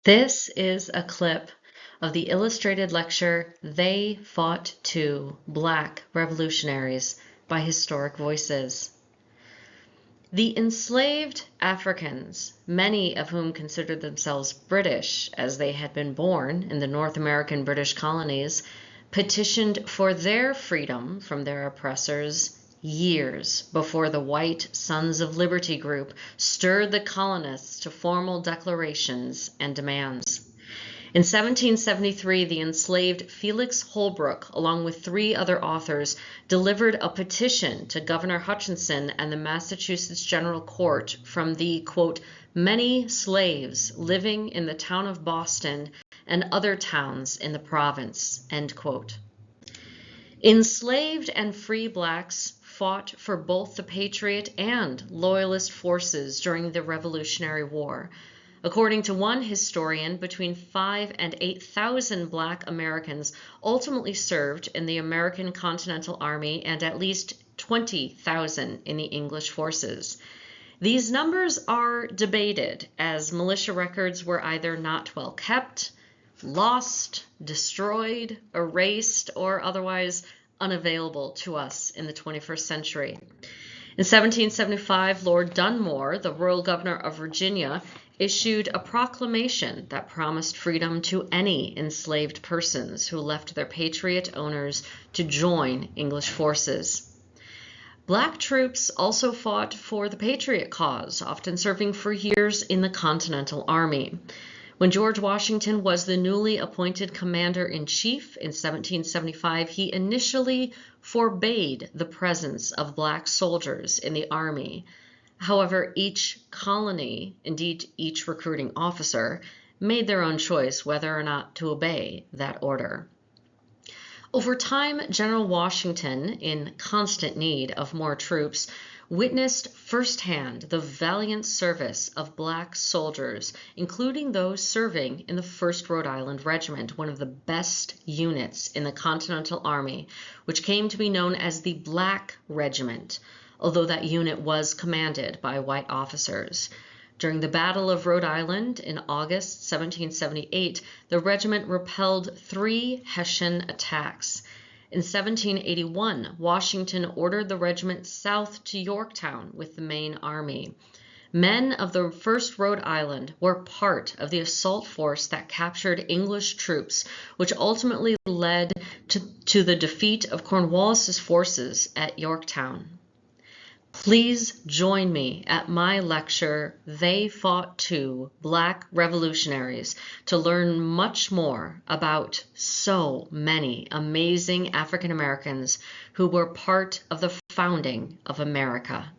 This is a clip of the illustrated lecture, They Fought Too, Black Revolutionaries by Historic Voices. The enslaved Africans, many of whom considered themselves British as they had been born in the North American British colonies, petitioned for their freedom from their oppressors years before the white Sons of Liberty group stirred the colonists to formal declarations and demands. In 1773, the enslaved Felix Holbrook, along with 3 other authors, delivered a petition to Governor Hutchinson and the Massachusetts General Court from the, quote, many slaves living in the town of Boston and other towns in the province, end quote. Enslaved and free blacks fought for both the Patriot and Loyalist forces during the Revolutionary War. According to one historian, between 5,000 and 8,000 black Americans ultimately served in the American Continental Army and at least 20,000 in the English forces. These numbers are debated as militia records were either not well kept, lost, destroyed, erased, or otherwise unavailable to us in the 21st century. In 1775, Lord Dunmore, the royal governor of Virginia, issued a proclamation that promised freedom to any enslaved persons who left their patriot owners to join English forces. Black troops also fought for the patriot cause, often serving for years in the Continental Army. When George Washington was the newly appointed commander-in-chief in 1775, he initially forbade the presence of black soldiers in the army. However, each colony, indeed each recruiting officer, made their own choice whether or not to obey that order. Over time, General Washington, in constant need of more troops, witnessed firsthand the valiant service of black soldiers, including those serving in the 1st Rhode Island Regiment, one of the best units in the Continental Army, which came to be known as the Black Regiment, although that unit was commanded by white officers. During the Battle of Rhode Island in August 1778, the regiment repelled 3 Hessian attacks. In 1781, Washington ordered the regiment south to Yorktown with the main army. Men of the 1st Rhode Island were part of the assault force that captured English troops, which ultimately led to the defeat of Cornwallis's forces at Yorktown. Please join me at my lecture, They Fought Too, Black Revolutionaries, to learn much more about so many amazing African Americans who were part of the founding of America.